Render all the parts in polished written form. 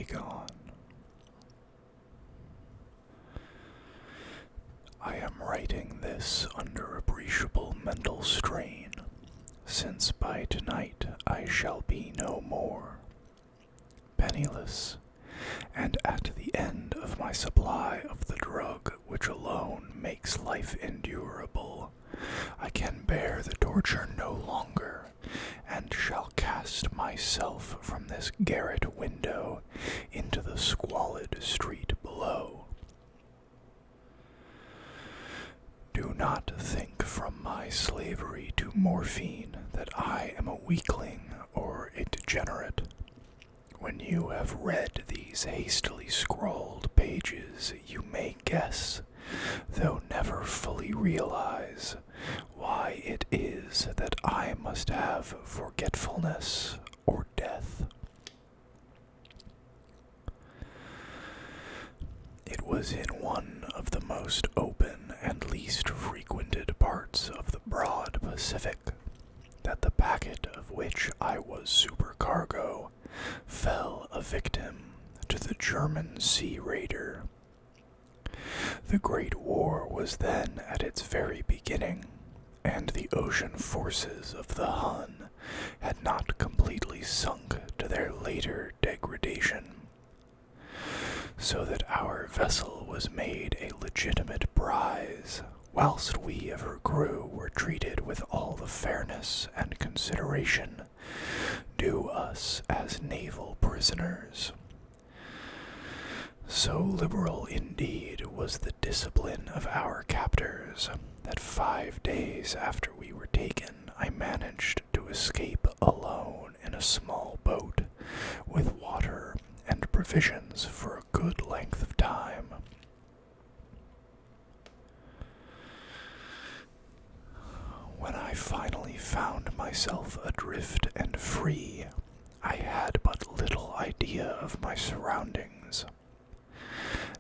Dagon. I am writing this under appreciable mental strain, since by tonight I shall be no more. Penniless, and at the end of my supply of the drug which alone makes life endurable, I can bear the torture no longer, and shall cast myself from this garret window into the squalid street below. Do not think from my slavery to morphine that I am a weakling or a degenerate. When you have read these hastily scrawled pages, you may guess, though never fully realize, why it is that I must have forgetfulness or death. It was in one of the most open and least frequented parts of the broad Pacific that the packet of which I was supercargo fell a victim to the German sea raider. The Great War was then at its very beginning, and the ocean forces of the Hun had not completely sunk to their later degradation, so that our vessel was made a legitimate prize, whilst we of her crew were treated with all the fairness and consideration due us as naval prisoners. So liberal indeed was the discipline of our captors that 5 days after we were taken, I managed to escape alone in a small boat with water and provisions for a good length of time. When I finally found myself adrift and free, I had but little idea of my surroundings.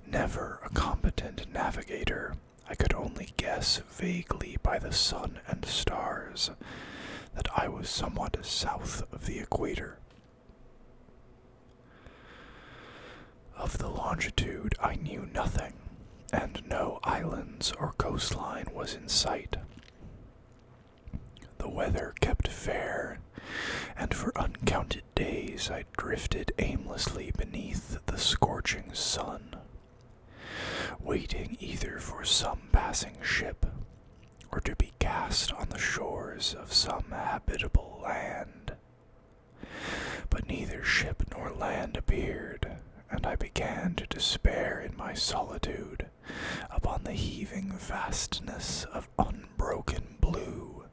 Never a competent navigator, I could only guess vaguely by the sun and stars that I was somewhat south of the equator. Of the longitude I knew nothing, and no islands or coastline was in sight. The weather kept fair, and for uncounted days I drifted aimlessly beneath the scorching sun, waiting either for some passing ship or to be cast on the shores of some habitable land. But neither ship nor land appeared, and I began to despair in my solitude upon the heaving vastness of unbroken blue.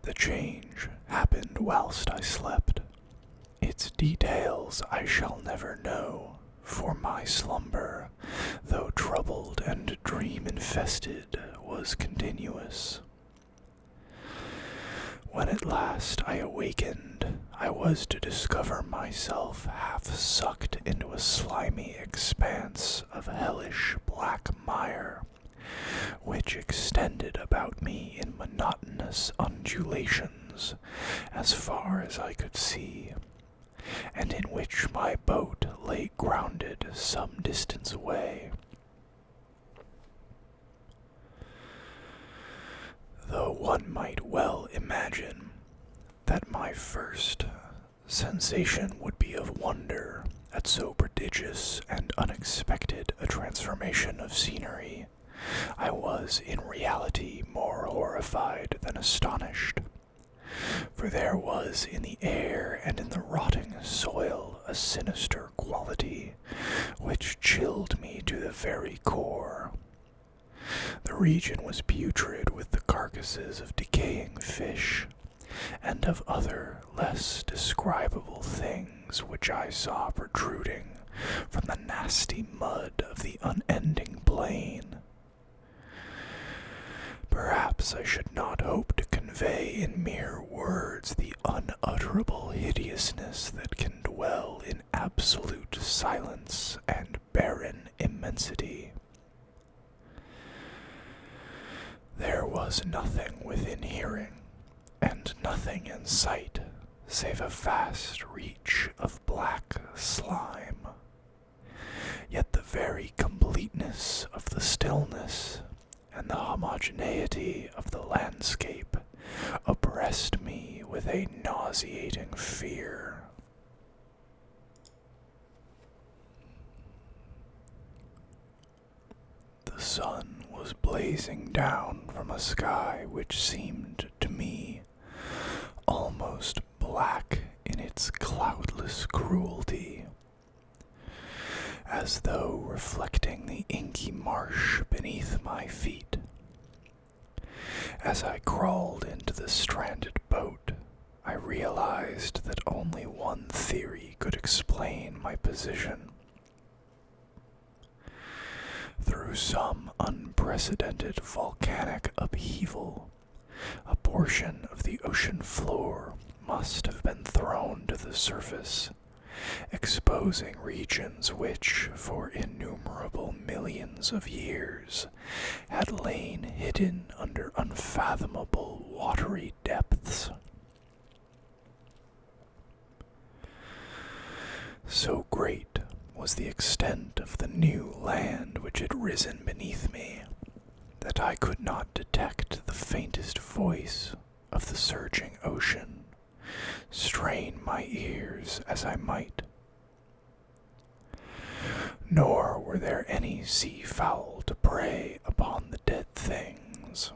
The change happened whilst I slept. Its details I shall never know, for my slumber, though troubled and dream-infested, was continuous. When at last I awakened, I was to discover myself half sucked into a slimy expanse of hellish black mire, which extended about me in monotonous undulations as far as I could see, and in which my boat lay grounded some distance away. Though one might well imagine that my first sensation would be of wonder at so prodigious and unexpected a transformation of scenery, I was in reality more horrified than astonished, for there was in the air and in the rotting soil a sinister quality which chilled me to the very core. The region was putrid with the carcasses of decaying fish, and of other less describable things which I saw protruding from the nasty mud of the unending plain. Perhaps I should not hope to convey in mere words the unutterable hideousness that can dwell in absolute silence and barren immensity. There was nothing within hearing, and nothing in sight, save a vast reach of black slime. Yet the very completeness of the stillness and the homogeneity of the landscape oppressed me with a nauseating fear. The sun was blazing down from a sky which seemed to me almost black in its cloudless cruelty, as though reflecting the inky marsh beneath my feet. As I crawled into the stranded boat, I realized that only one theory could explain my position. Through some unprecedented volcanic upheaval, a portion of the ocean floor must have been thrown to the surface, exposing regions which, for innumerable millions of years, had lain hidden under unfathomable watery depths. So great was the extent of the new land which had risen beneath me, that I could not detect the faintest voice of the surging ocean, strain my ears as I might. Nor were there any sea fowl to prey upon the dead things.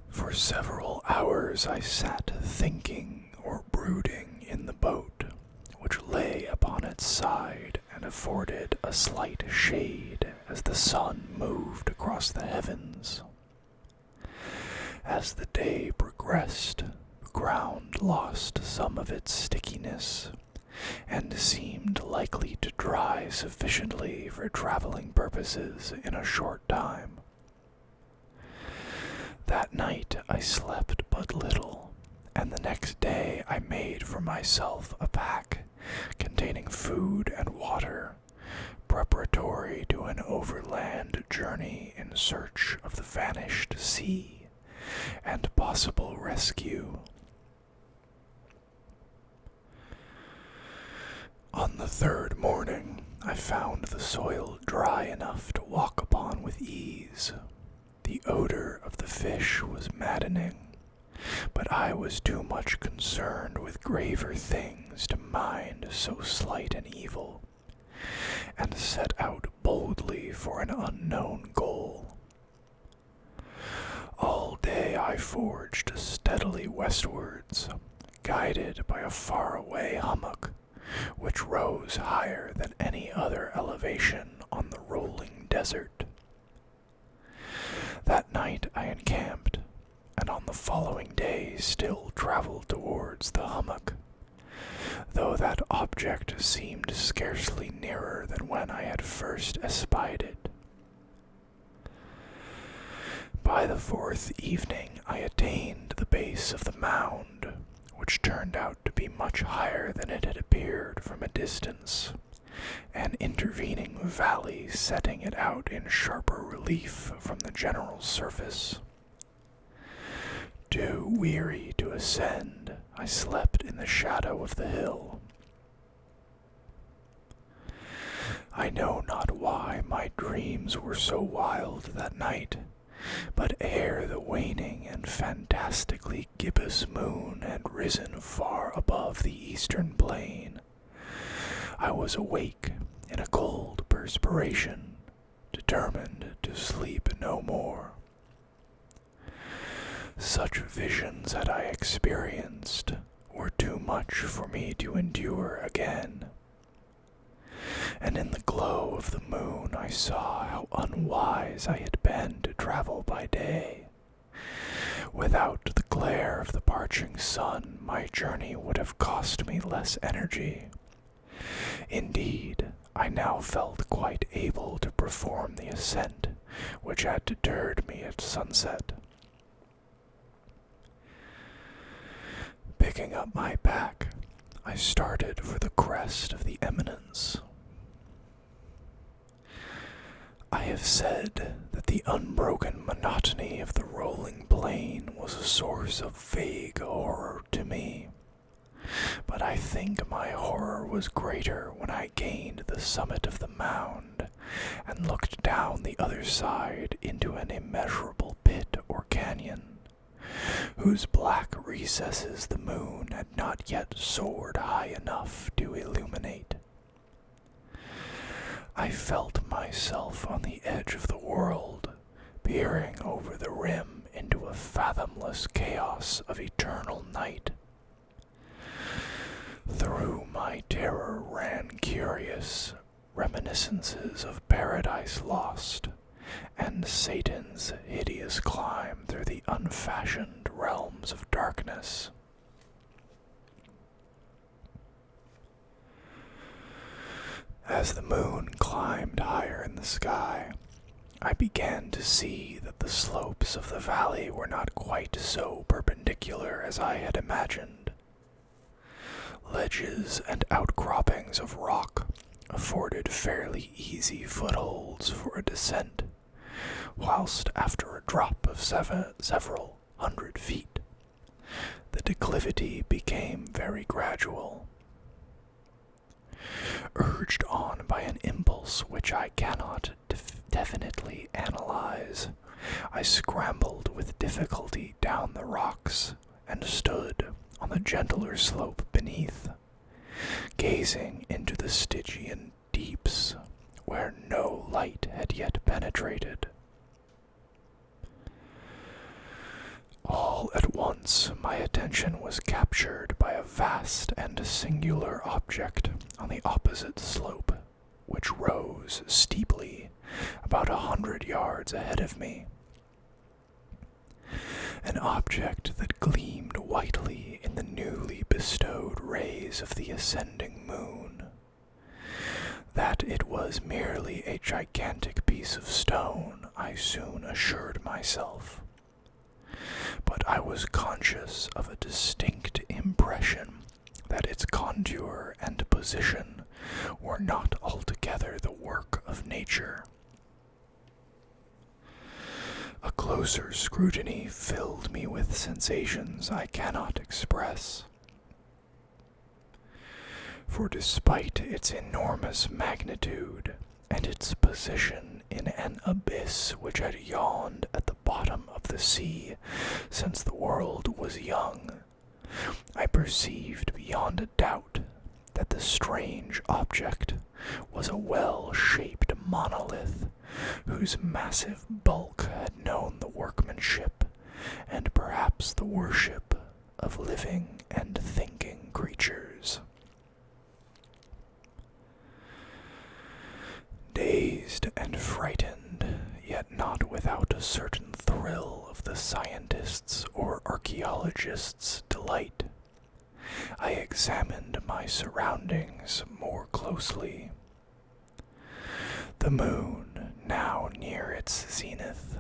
For several hours I sat thinking or brooding in the boat, which lay upon its side and afforded a slight shade as the sun moved across the heavens. As the day progressed, the ground lost some of its stickiness, and seemed likely to dry sufficiently for traveling purposes in a short time. That night I slept but little, and the next day I made for myself a pack containing food and water, preparatory to an overland journey in search of the vanished sea and possible rescue. On the third morning, I found the soil dry enough to walk upon with ease. The odor of the fish was maddening, but I was too much concerned with graver things to mind so slight an evil, and set out boldly for an unknown goal. All day I forged steadily westwards, guided by a faraway hummock, which rose higher than any other elevation on the rolling desert. That night I encamped, and on the following day still traveled towards the hummock, though that object seemed scarcely nearer than when I had first espied it. By the fourth evening I attained the base of the mound, which turned out to be much higher than it had appeared from a distance, an intervening valley setting it out in sharper relief from the general surface. Too weary to ascend, I slept in the shadow of the hill. I know not why my dreams were so wild that night, but ere the waning and fantastically gibbous moon had risen far above the eastern plain, I was awake in a cold perspiration, determined to sleep no more. Such visions had I experienced were too much for me to endure again, and in the glow of the moon I saw how unwise I had been to travel by day. Without the glare of the parching sun, my journey would have cost me less energy. Indeed, I now felt quite able to perform the ascent which had deterred me at sunset. Picking up my pack, I started for the crest of the eminence. I have said that the The unbroken monotony of the rolling plain was a source of vague horror to me, but I think my horror was greater when I gained the summit of the mound and looked down the other side into an immeasurable pit or canyon, whose black recesses the moon had not yet soared high enough to illuminate. I felt myself on the edge of the world, peering over the rim into a fathomless chaos of eternal night. Through my terror ran curious reminiscences of Paradise Lost and Satan's hideous climb through the unfashioned realms of darkness. As the moon climbed higher in the sky, I began to see that the slopes of the valley were not quite so perpendicular as I had imagined. Ledges and outcroppings of rock afforded fairly easy footholds for a descent, whilst after a drop of several hundred feet, the declivity became very gradual. Urged on by an impulse which I cannot definitely analyze, I scrambled with difficulty down the rocks and stood on the gentler slope beneath, gazing into the Stygian deeps where no light had yet penetrated. All at once my attention was captured by a vast and singular object on the opposite slope, which rose steeply about 100 yards ahead of me. An object that gleamed whitely in the newly bestowed rays of the ascending moon. That it was merely a gigantic piece of stone, I soon assured myself. But I was conscious of a distinct impression that its contour and position were not altogether the work of nature. A closer scrutiny filled me with sensations I cannot express. For despite its enormous magnitude and its position in an abyss which had yawned at the bottom of the sea since the world was young, I perceived beyond a doubt that the strange object was a well-shaped monolith whose massive bulk had known the workmanship and perhaps the worship of living and thinking creatures. Dazed and frightened, yet not without a certain thrill of the scientist's or archaeologist's delight, I examined my surroundings more closely. The moon, now near its zenith,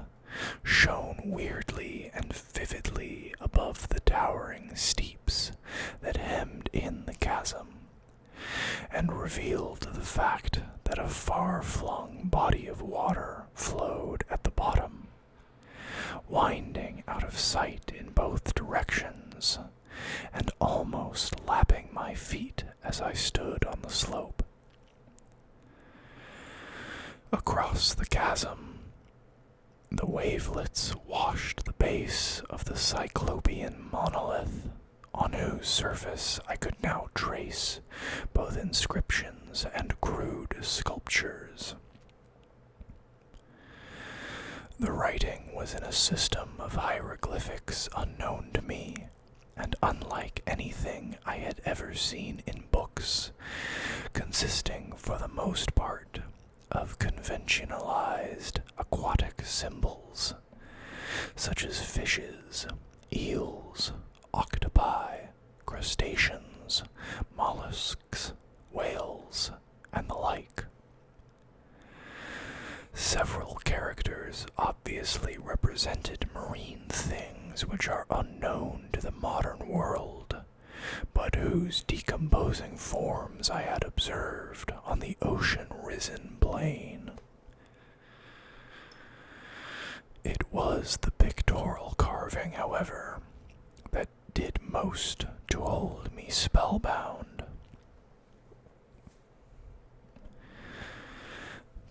shone weirdly and vividly above the towering steeps that hemmed in the chasm, and revealed the fact that a far-flung body of water flowed at the bottom, winding out of sight in both directions, and almost lapping my feet as I stood on the slope. Across the chasm, the wavelets washed the base of the cyclopean monolith, on whose surface I could now trace both inscriptions and crude sculptures. The writing was in a system of hieroglyphics unknown to me, and unlike anything I had ever seen in books, consisting for the most part of conventionalized aquatic symbols, such as fishes, eels, octopi, crustaceans, mollusks, whales, and the like. Several characters obviously represented marine things which are unknown to the modern world, but whose decomposing forms I had observed on the ocean-risen plain. It was the pictorial carving, however, that did most to hold me spellbound.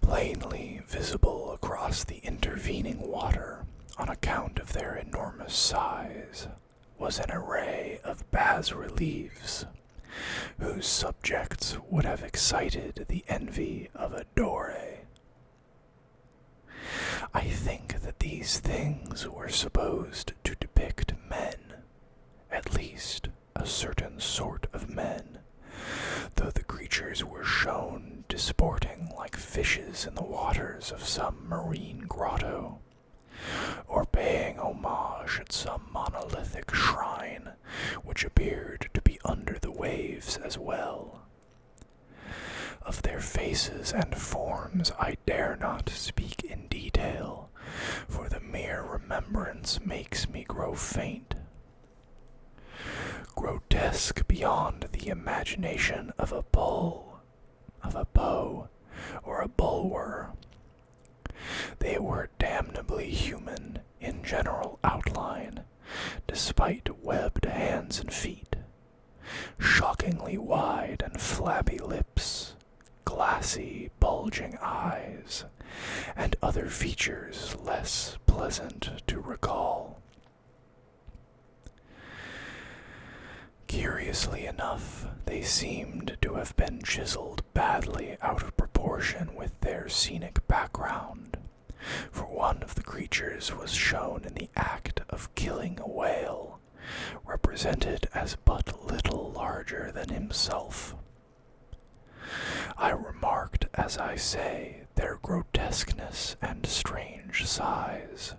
Plainly visible across the intervening water, on account of their enormous size, was an array of bas-reliefs, whose subjects would have excited the envy of a Dore. I think that these things were supposed to depict men, at least a certain sort of men, though the creatures were shown disporting like fishes in the waters of some marine grotto, or paying homage at some monolithic shrine which appeared to be under the waves as well. Of their faces and forms I dare not speak in detail, for the mere remembrance makes me grow faint. Grotesque beyond the imagination of a bull, of a bow, or a bulwer. They were damnably human in general outline, despite webbed hands and feet, shockingly wide and flabby lips, glassy, bulging eyes, and other features less pleasant to recall. Curiously enough, they seemed to have been chiseled badly out of proportion with their scenic background, for one of the creatures was shown in the act of killing a whale, represented as but little larger than himself. I remarked, as I say, their grotesqueness and strange size,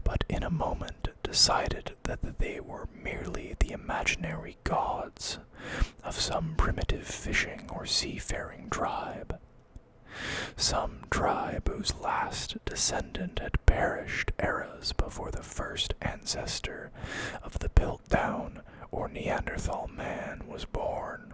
but in a moment decided that they were merely the imaginary gods of some primitive fishing or seafaring tribe, some tribe whose last descendant had perished eras before the first ancestor of the Piltdown or Neanderthal man was born.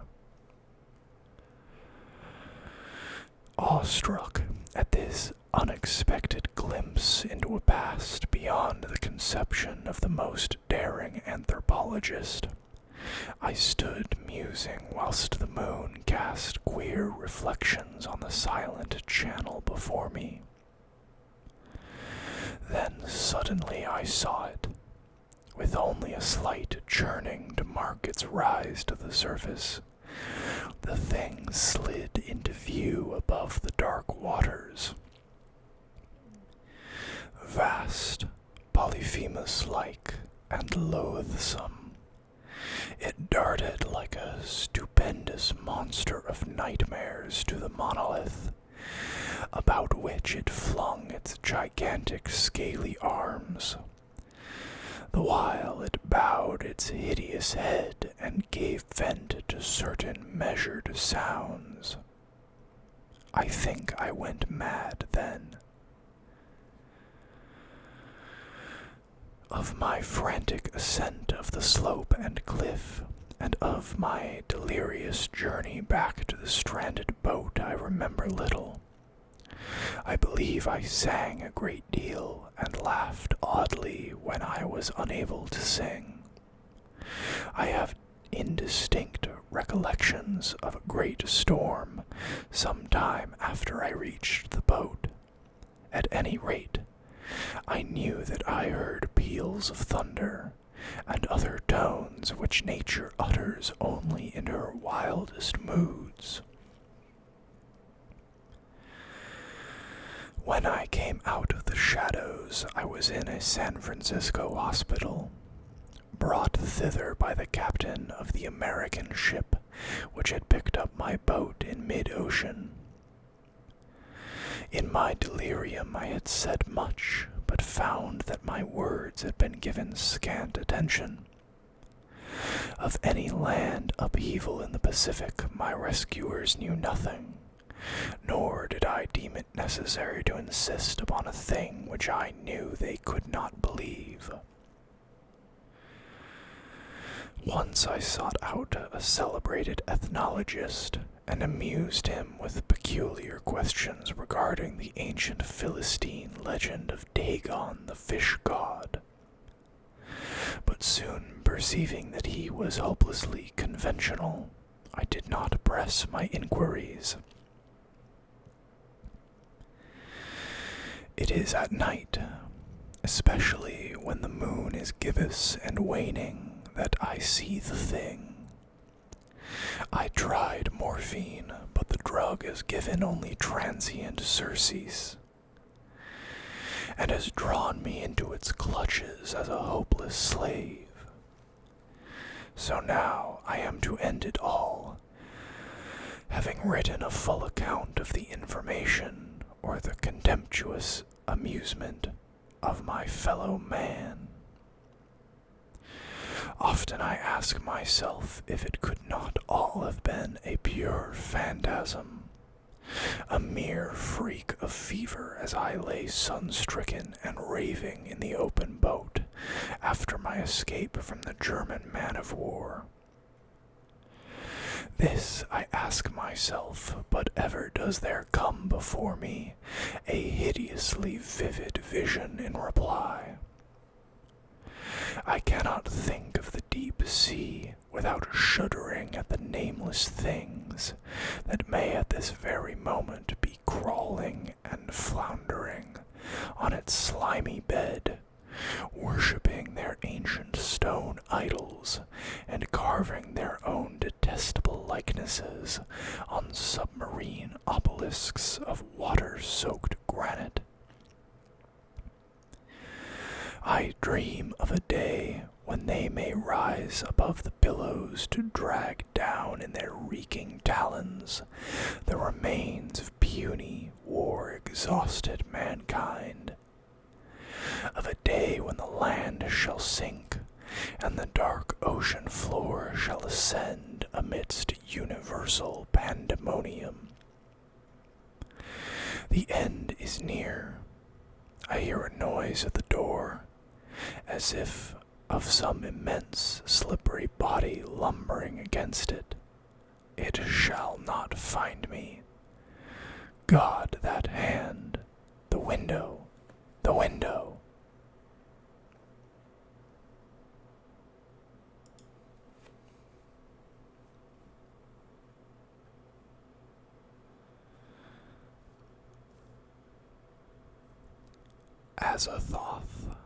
Awestruck at this unexpected glimpse into a past beyond the conception of the most daring anthropologist, I stood musing whilst the moon cast queer reflections on the silent channel before me. Then suddenly I saw it, with only a slight churning to mark its rise to the surface. The thing slid into view above the dark waters. Vast, Polyphemus-like, and loathsome, it darted like a stupendous monster of nightmares to the monolith, about which it flung its gigantic scaly arms, the while it bowed its hideous head and gave vent to certain measured sounds. I think I went mad then. Of my frantic ascent of the slope and cliff, and of my delirious journey back to the stranded boat, I remember little. I believe I sang a great deal and laughed oddly when I was unable to sing. I have indistinct recollections of a great storm some time after I reached the boat. At any rate, I knew that I heard peals of thunder and other tones which nature utters only in her wildest moods. When I came out of the shadows, I was in a San Francisco hospital, brought thither by the captain of the American ship which had picked up my boat in mid-ocean. In my delirium I had said much, but found that my words had been given scant attention. Of any land upheaval in the Pacific my rescuers knew nothing, nor did I deem it necessary to insist upon a thing which I knew they could not believe. Once I sought out a celebrated ethnologist and amused him with peculiar questions regarding the ancient Philistine legend of Dagon the fish god. But soon perceiving that he was hopelessly conventional, I did not press my inquiries. It is at night, especially when the moon is gibbous and waning, that I see the thing. I tried morphine, but the drug has given only transient surcease, and has drawn me into its clutches as a hopeless slave. So now I am to end it all, having written a full account of the information or the contemptuous amusement of my fellow man. Often I ask myself if it could not all have been a pure phantasm, a mere freak of fever as I lay sun-stricken and raving in the open boat after my escape from the German man-of-war. This I ask myself, but ever does there come before me a hideously vivid vision in reply. I cannot think of the deep sea without shuddering at the nameless things that may at this very moment be crawling and floundering on its slimy bed, worshipping their ancient stone idols and carving their own detestable likenesses on submarine obelisks of water-soaked granite. I dream of a day when they may rise above the billows to drag down in their reeking talons the remains of puny, war-exhausted mankind. Of a day when the land shall sink, and the dark ocean floor shall ascend amidst universal pandemonium. The end is near. I hear a noise at the door, as if of some immense, slippery body lumbering against it. It shall not find me. God, that hand! The window! The window! Azathoth.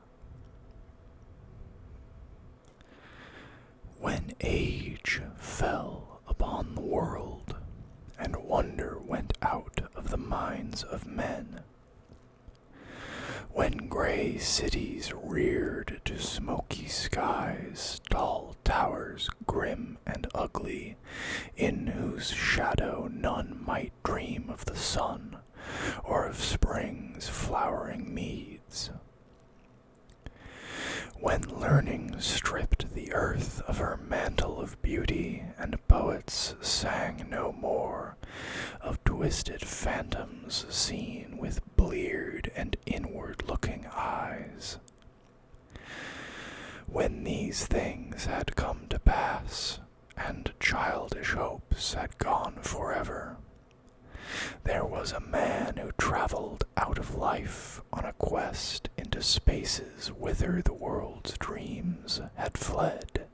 When age fell upon the world, and wonder went out of the minds of men, when gray cities reared to smoky skies tall towers grim and ugly, in whose shadow none might dream of the sun or of spring's flowering meads. When learning stripped the earth of her mantle of beauty, and poets sang no more of twisted phantoms seen with bleared and inward-looking eyes. When these things had come to pass, and childish hopes had gone forever, there was a man who traveled out of life on a quest into spaces whither the world's dreams had fled.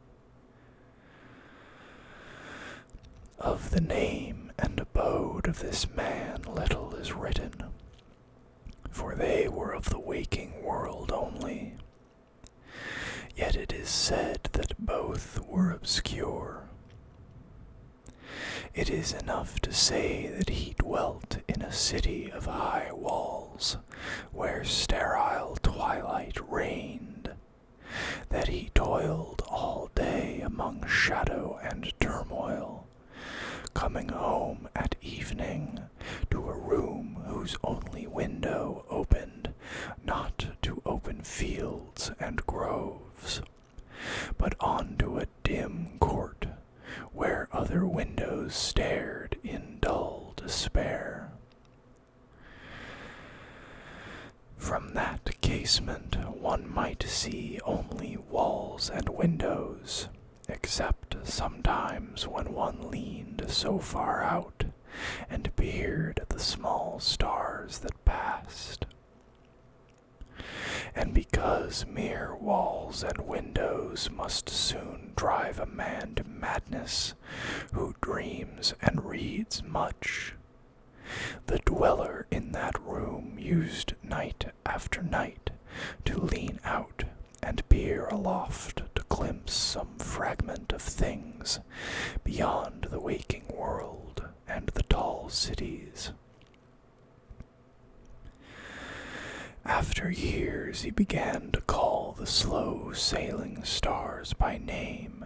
Of the name and abode of this man little is written, for they were of the waking world only. Yet it is said that both were obscure. It is enough to say that he dwelt in a city of high walls, where sterile twilight reigned, that he toiled all day among shadow and turmoil, coming home at evening to a room whose only window opened not to open fields and groves, but onto a dim court, where other windows stared in dull despair. From that casement one might see only walls and windows, except sometimes when one leaned so far out and peered at the small stars that passed. and because mere walls and windows must soon drive a man to madness who dreams and reads much, the dweller in that room used night after night to lean out and peer aloft to glimpse some fragment of things beyond the waking world and the tall cities. After years he began to call the slow sailing stars by name,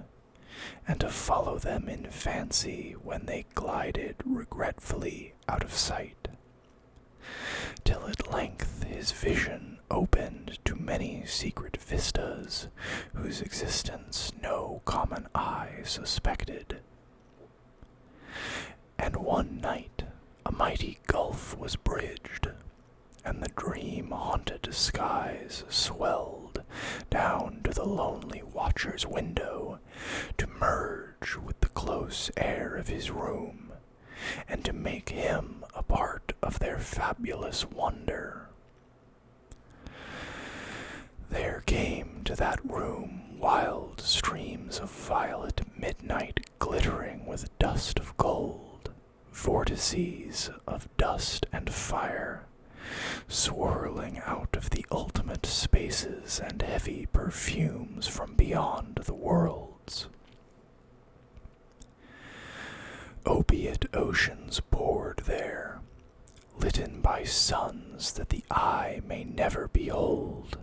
and to follow them in fancy when they glided regretfully out of sight, till at length his vision opened to many secret vistas whose existence no common eye suspected. And one night a mighty gulf was bridged, and the dream-haunted skies swelled down to the lonely watcher's window to merge with the close air of his room, and to make him a part of their fabulous wonder. There came to that room wild streams of violet midnight glittering with dust of gold, vortices of dust and fire, swirling out of the ultimate spaces and heavy perfumes from beyond the worlds. Opiate oceans poured there, litten by suns that the eye may never behold,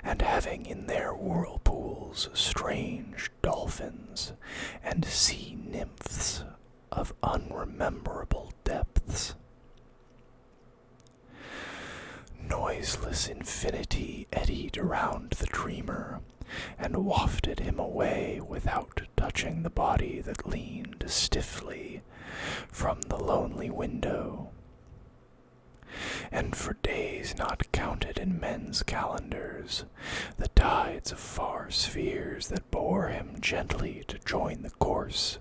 and having in their whirlpools strange dolphins and sea nymphs of unrememberable depths. Noiseless infinity eddied around the dreamer, and wafted him away without touching the body that leaned stiffly from the lonely window. And for days not counted in men's calendars, the tides of far spheres that bore him gently to join the course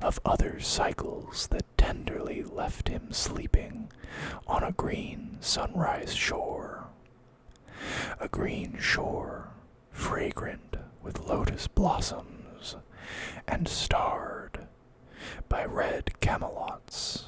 of other cycles that tenderly left him sleeping on a green sunrise shore. A green shore, fragrant with lotus blossoms and starred by red camelots.